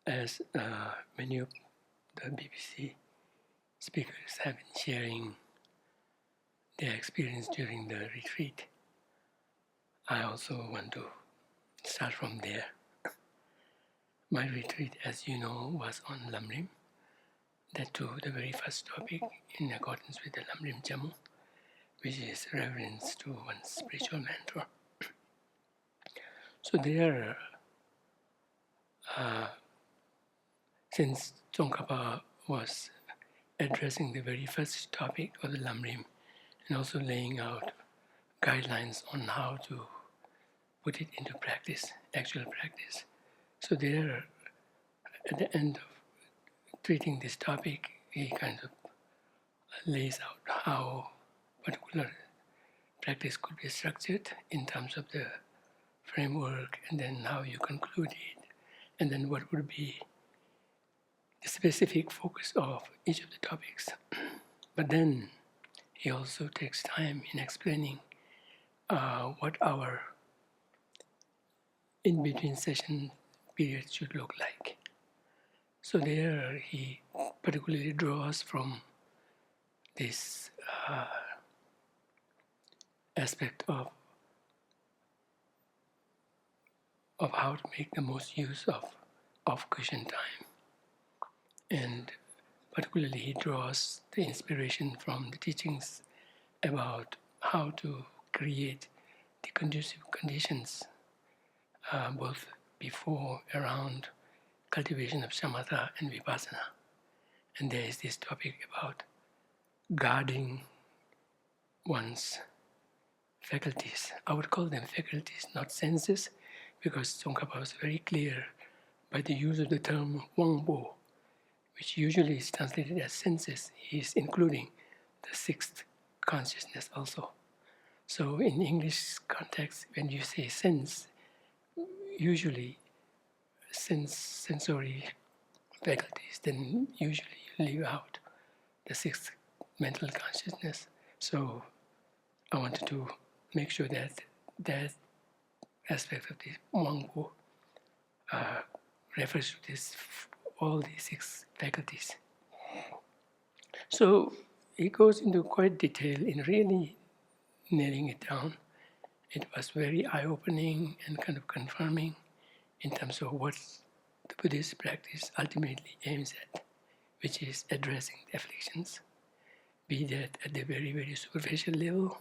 as many of the BBC speakers have been sharing their experience during the retreat, I also want to start from there. My retreat, as you know, was on Lamrim. That too, the very first topic in accordance with the Lamrim Jamu, which is reverence to one's spiritual mentor. So there, since Tsongkhapa was addressing the very first topic of the Lamrim and also laying out guidelines on how to put it into practice, actual practice. So there, at the end of treating this topic, he kind of lays out how particular practice could be structured in terms of the framework, and then how you conclude it, and then what would be the specific focus of each of the topics. But then he also takes time in explaining what our in-between session period should look like. So there he particularly draws from this aspect of how to make the most use of cushion time. And particularly he draws the inspiration from the teachings about how to create the conducive conditions both before, around cultivation of samatha and vipassana. And there is this topic about guarding one's faculties. I would call them faculties, not senses, because Tsongkhapa was very clear by the use of the term wangbo, which usually is translated as senses. He is including the sixth consciousness also. So in English context, when you say sense, usually sensory faculties, then usually you leave out the sixth mental consciousness. So I wanted to make sure that that aspect of the Wangpo refers to this, all these six faculties. So he goes into quite detail in really nailing it down. It was very eye-opening and kind of confirming in terms of what the Buddhist practice ultimately aims at, which is addressing the afflictions, be that at the very, very superficial level,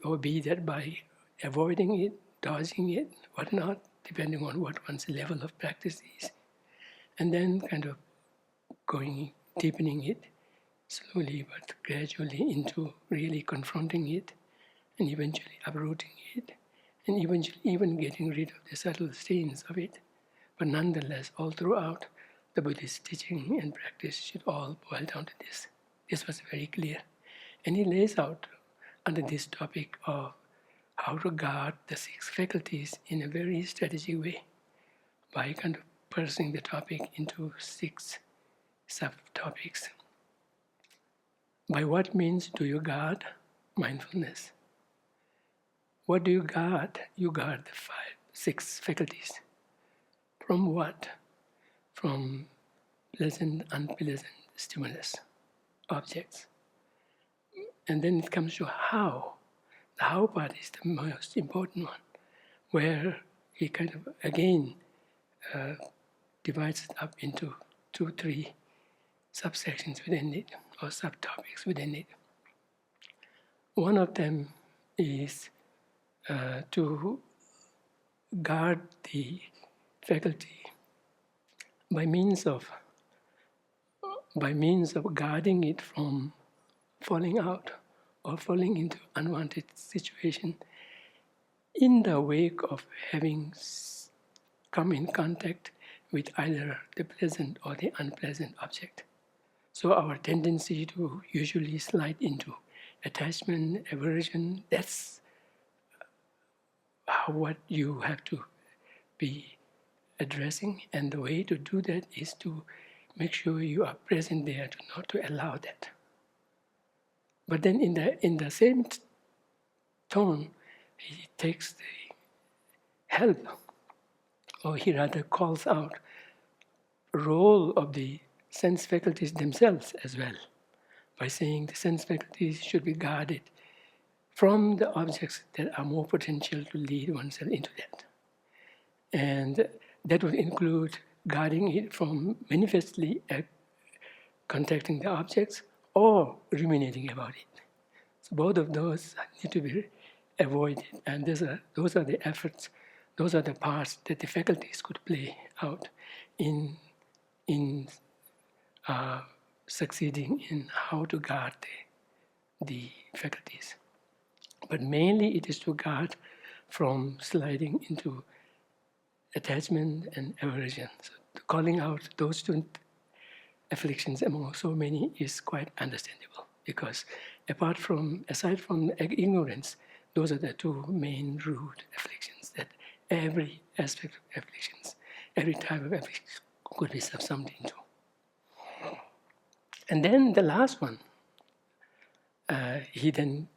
or be that by avoiding it, dodging it, whatnot, depending on what one's level of practice is. And then kind of deepening it slowly but gradually into really confronting it, and eventually uprooting it, and eventually even getting rid of the subtle stains of it. But nonetheless, all throughout, the Buddhist teaching and practice should all boil down to this. This was very clear. And he lays out under this topic of how to guard the six faculties in a very strategic way by kind of parsing the topic into six subtopics. By what means do you guard mindfulness? What do you guard? You guard the six faculties. From what? From pleasant, unpleasant stimulus, objects. And then it comes to how. The how part is the most important one, where he kind of, again, divides it up into 2-3 subsections within it, or subtopics within it. One of them is to guard the faculty by means of guarding it from falling out or falling into unwanted situation in the wake of having come in contact with either the pleasant or the unpleasant object. So our tendency to usually slide into attachment, aversion, that's what you have to be addressing, and the way to do that is to make sure you are present there, to not to allow that. But then in the same tone, he takes the help, or he rather calls out role of the sense faculties themselves as well, by saying the sense faculties should be guarded from the objects that are more potential to lead oneself into that. And that would include guarding it from manifestly contacting the objects or ruminating about it. So both of those need to be avoided, and those are the efforts, those are the parts that the faculties could play out in succeeding in how to guard the faculties. But mainly it is to guard from sliding into attachment and aversion. So calling out those two afflictions among so many is quite understandable, because aside from ignorance, those are the two main root afflictions that every aspect of afflictions, every type of affliction could be subsumed into. And then the last one, he then,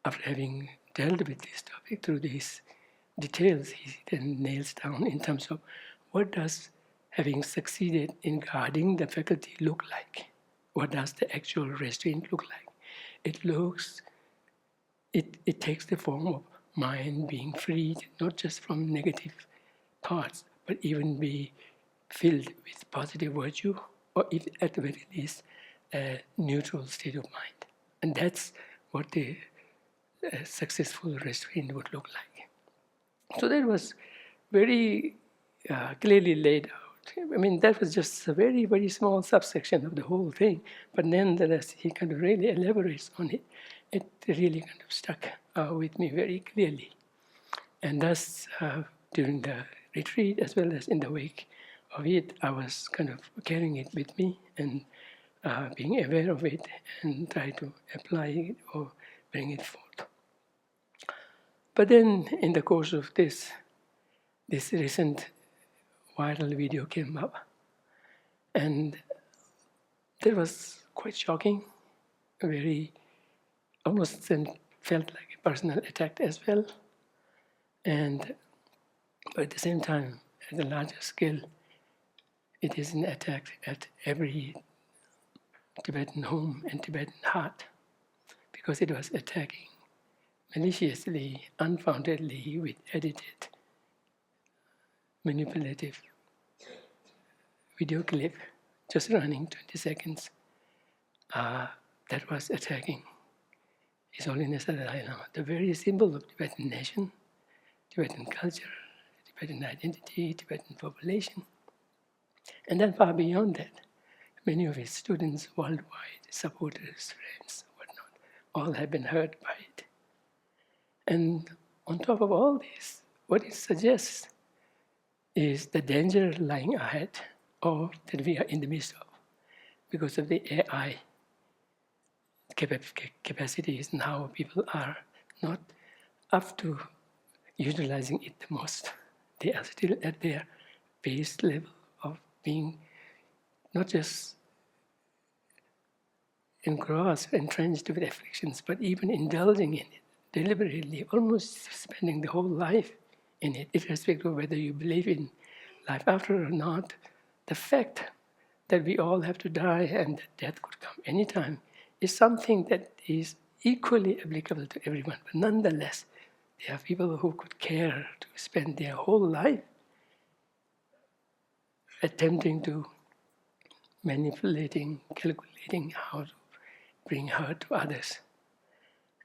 after having dealt with this topic through these details, he then nails down in terms of what does having succeeded in guarding the faculty look like? What does the actual restraint look like? It takes the form of mind being freed, not just from negative thoughts, but even be filled with positive virtue, or if at the very least, a neutral state of mind. And that's what the successful restraint would look like. So that was very clearly laid out. I mean, that was just a very, very small subsection of the whole thing. But nonetheless, he kind of really elaborates on it. It really kind of stuck with me very clearly. And thus, during the retreat, as well as in the wake of it, I was kind of carrying it with me and being aware of it and try to apply it or bring it forth. But then, in the course of this recent viral video came up, and that was quite shocking, very almost felt like a personal attack as well. And but at the same time, at a larger scale, it is an attack at every Tibetan home and Tibetan heart, because it was attacking maliciously, unfoundedly, with edited, manipulative video clip, just running 20 seconds, that was attacking His Holiness the Dalai Lama, the very symbol of Tibetan nation, Tibetan culture, Tibetan identity, Tibetan population. And then far beyond that, many of his students worldwide, supporters, friends, whatnot, all have been hurt by it. And on top of all this, what it suggests is the danger lying ahead, or that we are in the midst of, because of the AI capacities and how people are not up to utilizing it the most. They are still at their base level of being not just engrossed, entrenched with afflictions, but even indulging in it deliberately, almost spending the whole life in it, irrespective of whether you believe in life after or not. The fact that we all have to die and that death could come anytime is something that is equally applicable to everyone. But nonetheless, there are people who could care to spend their whole life attempting to manipulating, calculating how to bring hurt to others.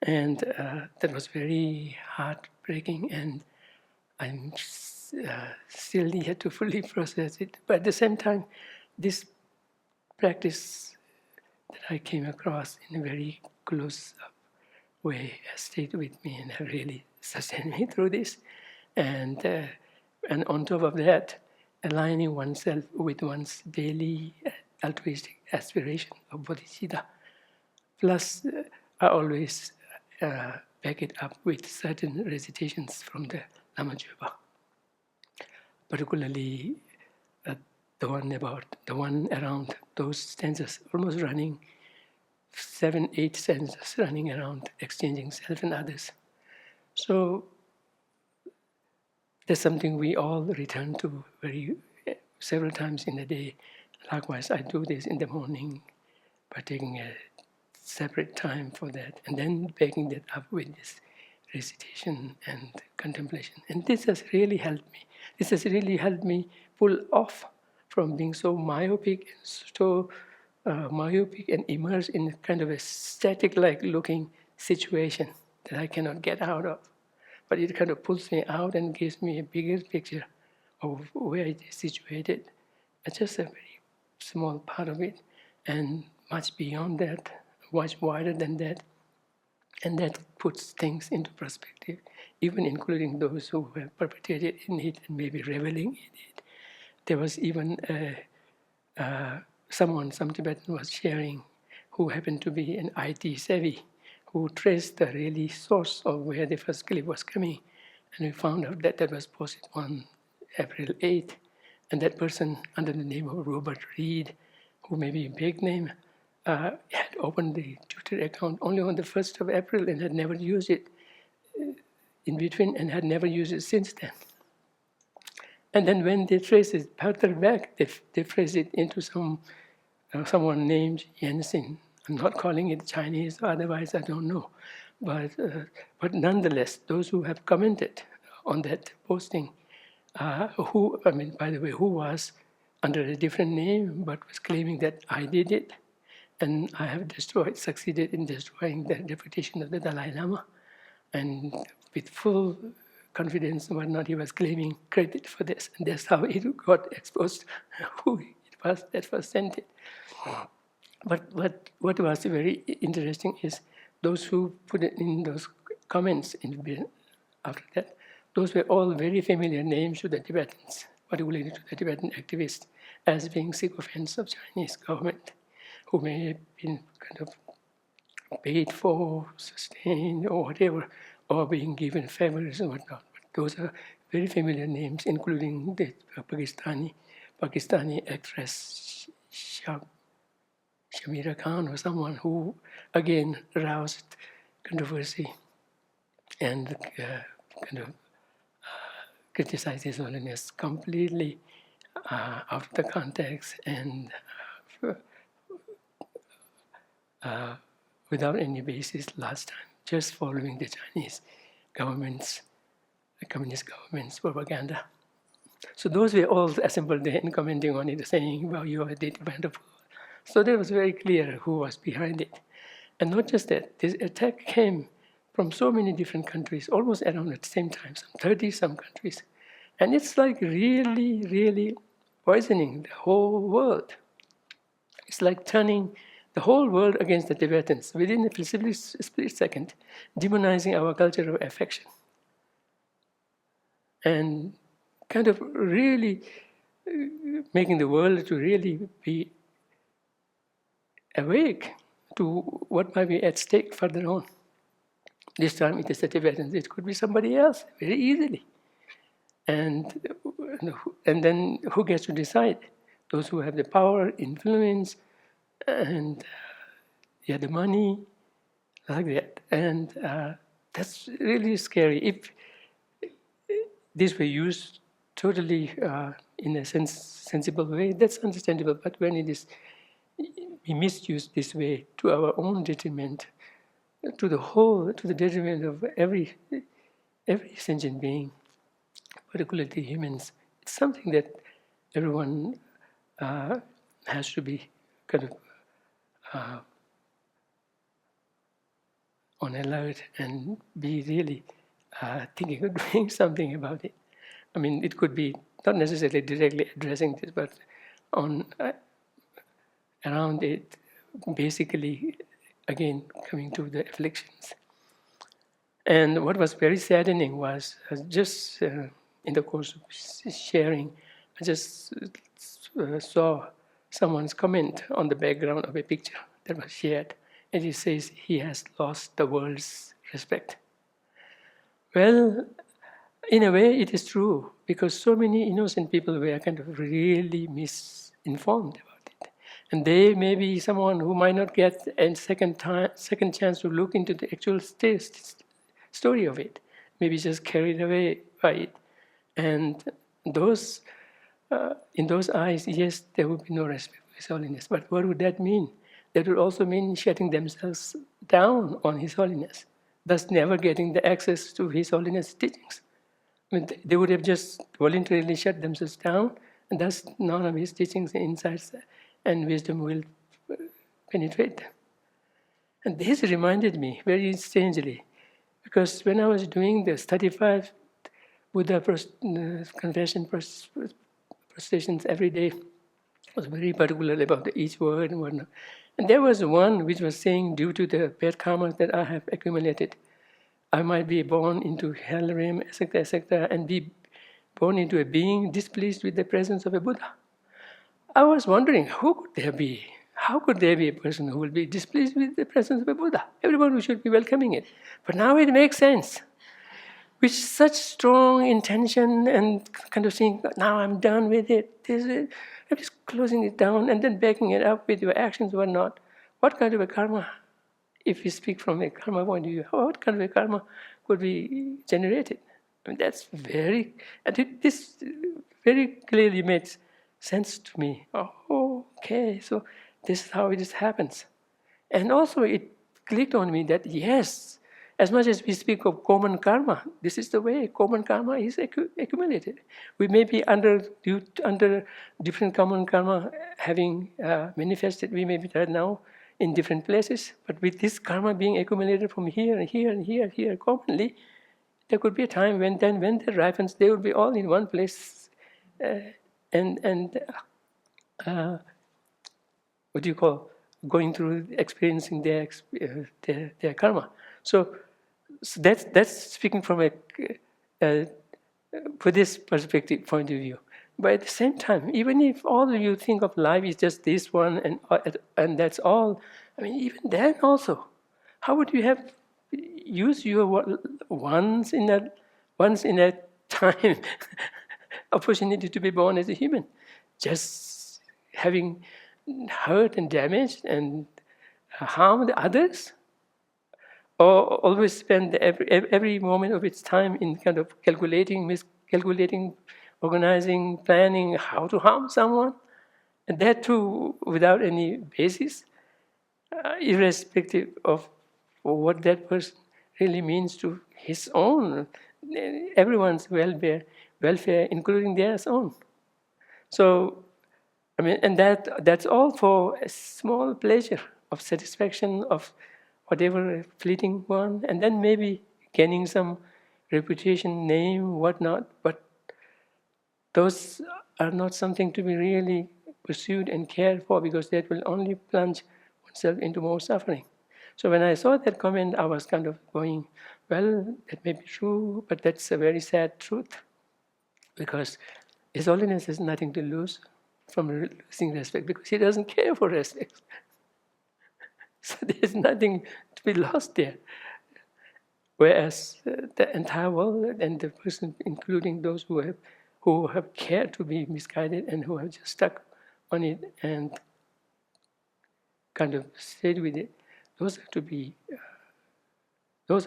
And that was very heartbreaking, and I'm still yet to fully process it. But at the same time, this practice that I came across in a very close-up way has stayed with me and have really sustained me through this. And on top of that, aligning oneself with one's daily altruistic aspiration of bodhicitta. Plus, I always back it up with certain recitations from the Lama Jöpa, particularly the one around those stanzas, almost running 7-8 stanzas running around exchanging self and others. So that's something we all return to very several times in a day. Likewise, I do this in the morning by taking a separate time for that, and then backing that up with this recitation and contemplation. And this has really helped me. This has really helped me pull off from being so myopic and immersed in a kind of a static-like looking situation that I cannot get out of. But it kind of pulls me out and gives me a bigger picture of where it is situated. It's just a very small part of it, and much beyond that, much wider than that. And that puts things into perspective, even including those who have perpetrated in it and maybe reveling in it. There was even some Tibetan was sharing, who happened to be an IT savvy, who traced the really source of where the first clip was coming. And we found out that that was posted on April 8th. And that person, under the name of Robert Reed, who may be a big name, had opened the Twitter account only on the 1st of April and had never used it in between and had never used it since then. And then when they trace it further back, they trace it into someone named Yansin. I'm not calling it Chinese, otherwise I don't know. But nonetheless, those who have commented on that posting, who was under a different name, but was claiming that I did it, and I have succeeded in destroying the reputation of the Dalai Lama, and with full confidence and whatnot, he was claiming credit for this, and that's how it got exposed who it was that was sent it. But what was very interesting is those who put it in those comments after that, those were all very familiar names to the Tibetans, particularly to the Tibetan activists, as being sycophants of Chinese government, who may have been kind of paid for, sustained, or whatever, or being given favors and whatnot. But those are very familiar names, including the Pakistani actress Shamira Khan, or someone who again roused controversy and criticized His Holiness completely out of the context and without any basis last time, just following the Chinese government's, the communist government's propaganda. So those were all assembled there and commenting on it, saying, well, you are wonderful. So that was very clear who was behind it. And not just that, this attack came from so many different countries, almost around at the same time, some 30-some countries. And it's like really, really poisoning the whole world. It's like turning the whole world against the Tibetans within a split second, demonizing our culture of affection. And kind of really making the world to really be awake to what might be at stake further on. This time it is the Tibetans, it could be somebody else, very easily. And then who gets to decide? Those who have the power, influence, and the money, like that. And that's really scary. If this were used totally in a sensible way, that's understandable. But when it is misused this way to our own detriment, to the detriment of every sentient being, particularly humans, it's something that everyone has to be kind of on alert and be really thinking of doing something about it. I mean, it could be not necessarily directly addressing this, but on around it, basically, again, coming to the afflictions. And what was very saddening was just in the course of sharing, I just saw someone's comment on the background of a picture that was shared, and it says, he has lost the world's respect. Well, in a way, it is true, because so many innocent people were kind of really misinformed about it. And they may be someone who might not get a second chance to look into the actual story of it, maybe just carried away by it. And those in those eyes, yes, there would be no respect for His Holiness. But what would that mean? That would also mean shutting themselves down on His Holiness, thus never getting the access to His Holiness teachings. I mean, they would have just voluntarily shut themselves down, and thus none of His teachings, insights, and wisdom will penetrate them. And this reminded me very strangely, because when I was doing the 35 Buddha confession prostrations every day, I was very particular about each word and whatnot. And there was one which was saying, due to the bad karma that I have accumulated, I might be born into hell realm, etc., and be born into a being displeased with the presence of a Buddha. I was wondering, who could there be? How could there be a person who will be displeased with the presence of a Buddha? Everyone who should be welcoming it. But now it makes sense. With such strong intention and kind of saying, now I'm done with it. I'm just closing it down and then backing it up with your actions or not. What kind of a karma, if you speak from a karma point of view, what kind of a karma could be generated? I mean, this very clearly made sense to me. Oh, okay, so this is how it happens. And also it clicked on me that yes, as much as we speak of common karma, this is the way common karma is accumulated. We may be under different common karma having manifested, we may be right now in different places, but with this karma being accumulated from here and here and here commonly, there could be a time when that ripens, they will be all in one place, what do you call, going through experiencing their karma. So that's speaking from a Buddhist perspective point of view. But at the same time, even if all of you think of life is just this one and that's all, I mean, even then also, how would you have used your once in a time opportunity to be born as a human, just having hurt and damaged and harmed others, or always spend every moment of its time in kind of miscalculating, organizing, planning how to harm someone, and that too without any basis, irrespective of what that person really means to his own, everyone's welfare, including theirs own. So, I mean, and that's all for a small pleasure of satisfaction of whatever fleeting one, and then maybe gaining some reputation, name, whatnot. But those are not something to be really pursued and cared for, because that will only plunge oneself into more suffering. So when I saw that comment, I was kind of going, well, that may be true, but that's a very sad truth, because His Holiness has nothing to lose from losing respect, because he doesn't care for respect. So there's nothing to be lost there. Whereas the entire world and the person, including those who have cared to be misguided and who have just stuck on it and kind of stayed with it, those are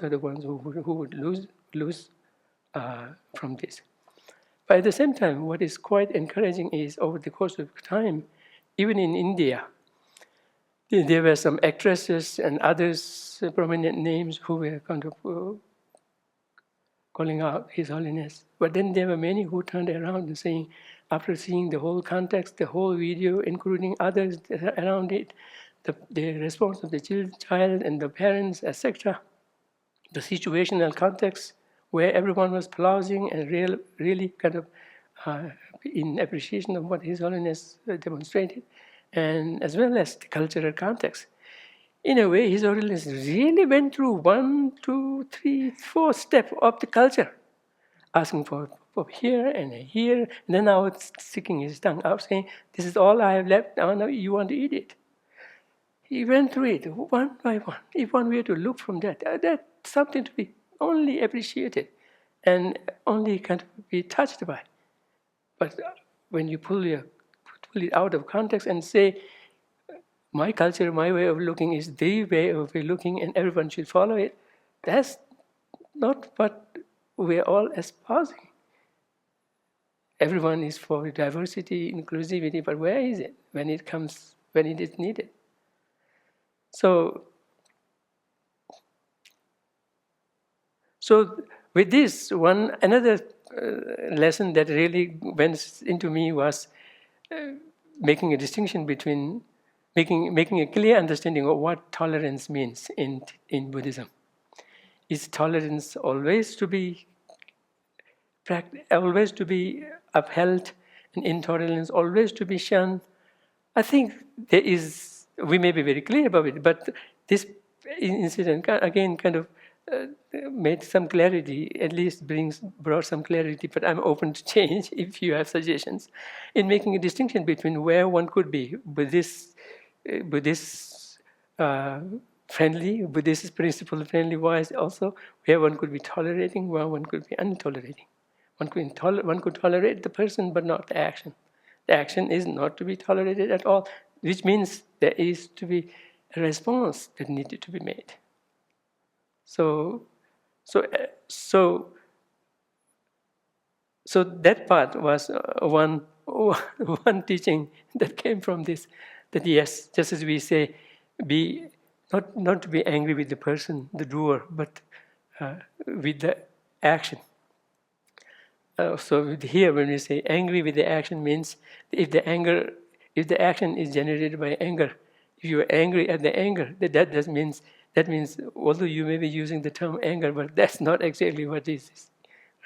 the ones who would lose from this. But at the same time, what is quite encouraging is, over the course of time, even in India, there were some actresses and others, prominent names, who were kind of calling out His Holiness. But then there were many who turned around and saying, after seeing the whole context, the whole video, including others around it, the response of the child and the parents, etc., the situational context where everyone was applauding and really kind of in appreciation of what His Holiness demonstrated, and as well as the cultural context. In a way, His Holiness really went through 1, 2, 3, 4 steps of the culture, asking for here and here, and then now it's sticking his tongue out, saying, "This is all I have left, now you want to eat it." He went through it one by one. If one were to look from that, that's something to be only appreciated and only kind of be touched by. But when you pull it out of context and say, my culture, my way of looking is the way of looking and everyone should follow it, that's not what we're all espousing. everyone is for diversity, inclusivity, but where is it when it is needed? So with this, another lesson that really went into me was making a distinction between making a clear understanding of what tolerance means in Buddhism. Is tolerance always to be upheld, and intolerance always to be shunned? I think we may be very clear about it, but this incident again kind of made some clarity, at least brought some clarity, but I'm open to change if you have suggestions, in making a distinction between where one could be Buddhist friendly, Buddhist principle friendly wise, also where one could be tolerating, where one could be untolerating. One could tolerate the person, but not the action. The action is not to be tolerated at all, which means there is to be a response that needed to be made. So that part was one teaching that came from this. That yes, just as we say, be not to be angry with the person, the doer, but with the action. So here, when we say angry with the action, means if the action is generated by anger, if you are angry at the anger, that means although you may be using the term anger, but that's not exactly what it is,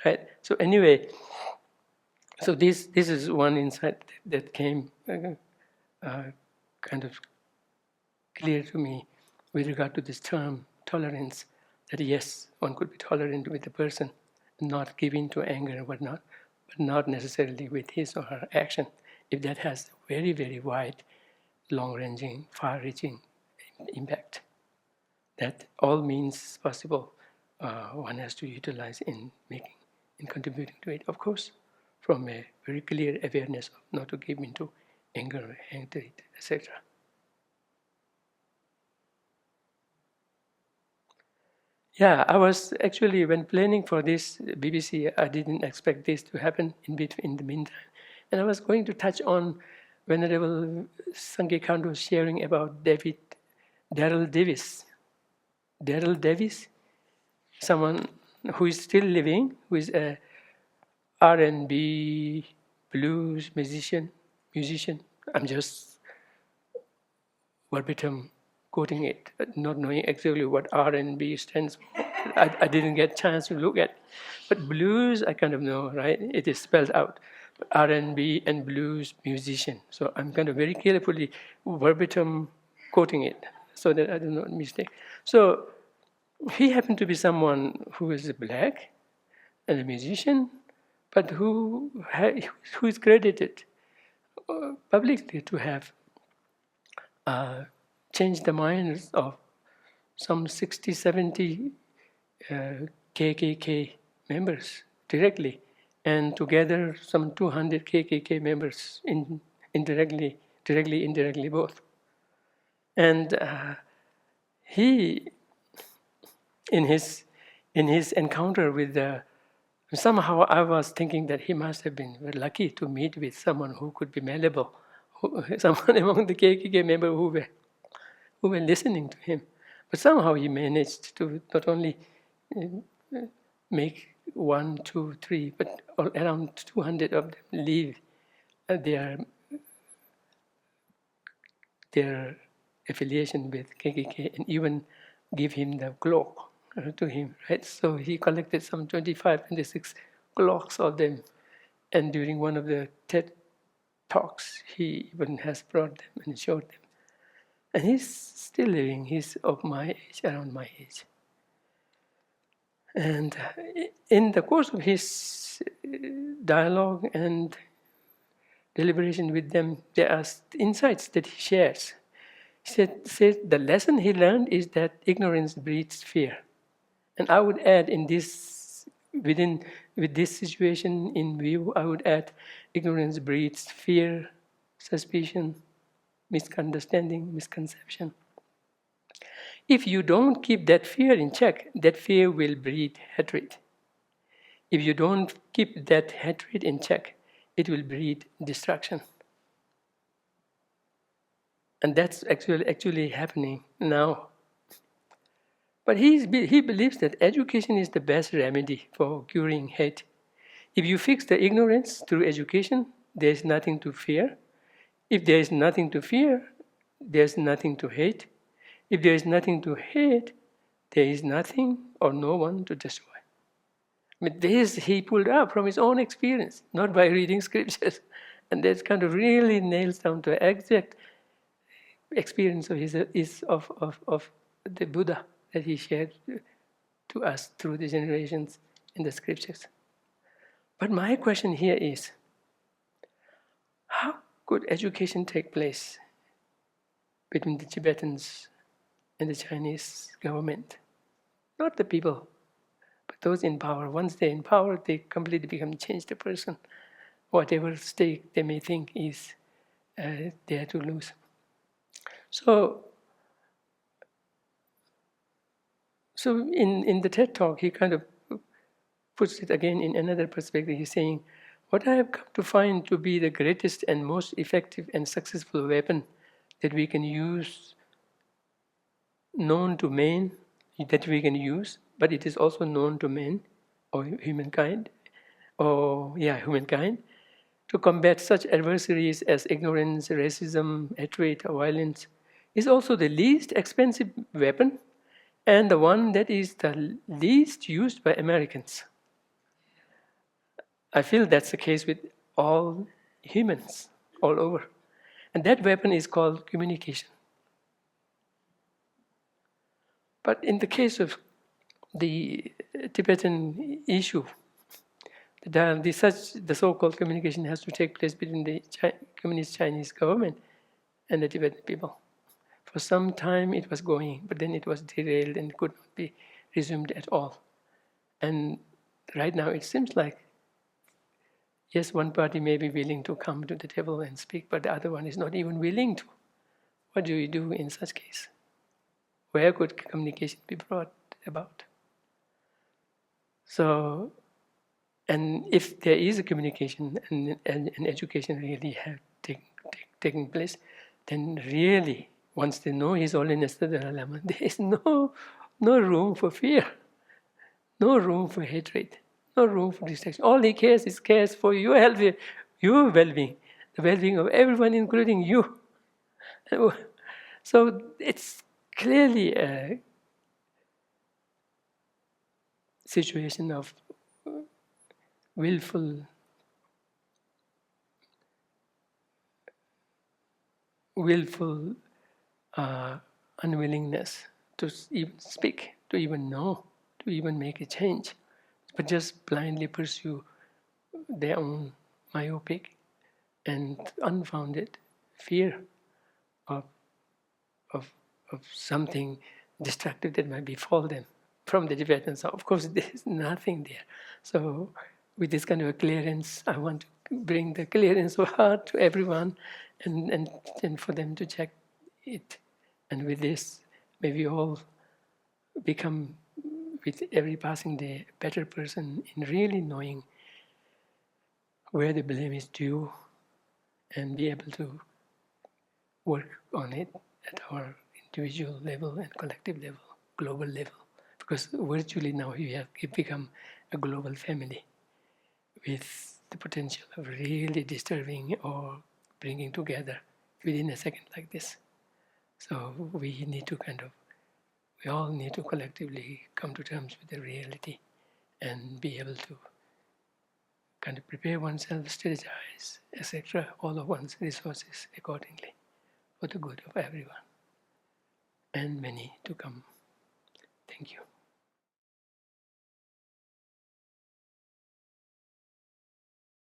right? So anyway, so this is one insight that came kind of clear to me with regard to this term tolerance. That yes, one could be tolerant with the person, not give in to anger and whatnot, but not necessarily with his or her action, if that has very, very wide, long-ranging, far-reaching impact. That all means possible one has to utilize in contributing to it, of course, from a very clear awareness of not to give in to anger, hatred, etc. Yeah, I was actually, when planning for this BBC, I didn't expect this to happen in the meantime. And I was going to touch on Venerable Sangye Khandu sharing about Daryl Davis. Daryl Davis, someone who is still living, who is a R&B blues musician. I'm just verbatim quoting it, not knowing exactly what R&B stands for. I didn't get a chance to look at it. But blues, I kind of know, right? It is spelled out. R&B and blues musician. So I'm kind of very carefully verbatim quoting it so that I do not mistake. So he happened to be someone who is black and a musician, but who is credited publicly to have changed the minds of some 60, 70 KKK members directly, and together some 200 KKK members indirectly, both. And he, in his encounter with somehow I was thinking that he must have been very lucky to meet with someone who could be malleable, someone among the KKK members who were listening to him. But somehow he managed to not only make 1, 2, 3, but around 200 of them leave their affiliation with KKK and even give him the cloak to him, right? So he collected some 25, 26 cloaks of them. And during one of the TED talks, he even has brought them and showed them. And he's still living. He's of my age, around my age. And in the course of his dialogue and deliberation with them, there are insights that he shares. He said the lesson he learned is that ignorance breeds fear. And I would add with this situation in view, I would add ignorance breeds fear, suspicion, misunderstanding, misconception. If you don't keep that fear in check, that fear will breed hatred. If you don't keep that hatred in check, it will breed destruction. And that's actually happening now. But he believes that education is the best remedy for curing hate. If you fix the ignorance through education, there is nothing to fear. If there is nothing to fear, there is nothing to hate. If there is nothing to hate, there is nothing or no one to destroy. I mean, this he pulled up from his own experience, not by reading scriptures. And that kind of really nails down to exact experience of the Buddha that he shared to us through the generations in the scriptures. But my question here is, how could education take place between the Tibetans and the Chinese government? Not the people, but those in power. Once they're in power, they completely become changed the person. Whatever stake they may think is there to lose. So in the TED Talk, he kind of puts it again in another perspective. He's saying, what I have come to find to be the greatest and most effective and successful weapon that we can use, known to man, that we can use, but it is also known to men or humankind, to combat such adversaries as ignorance, racism, hatred, or violence, is also the least expensive weapon and the one that is the least used by Americans. I feel that's the case with all humans all over. And that weapon is called communication. But in the case of the Tibetan issue, the so-called communication has to take place between the Communist Chinese government and the Tibetan people. For some time it was going, but then it was derailed and could not be resumed at all. And right now it seems like, yes, one party may be willing to come to the table and speak, but the other one is not even willing to. What do you do in such case? Where could communication be brought about? So, and if there is a communication and education really have taken place, then really, once they know His Holiness the Dalai Lama, there is no room for fear, no room for hatred, no room for distraction. All he cares for your health, your well-being, the well-being of everyone, including you. So it's clearly a situation of willful unwillingness to even speak, to even know, to even make a change, but just blindly pursue their own myopic and unfounded fear of something destructive that might befall them from the Tibetans. Of course, there's nothing there. So with this kind of a clearance, I want to bring the clearance of heart to everyone and for them to check it. And with this, may we all become, with every passing day, a better person in really knowing where the blame is due and be able to work on it at our individual level and collective level, global level. Because virtually now we have become a global family with the potential of really disturbing or bringing together within a second like this. So we all need to collectively come to terms with the reality and be able to kind of prepare oneself, strategize, etc., all of one's resources accordingly for the good of everyone and many to come. Thank you.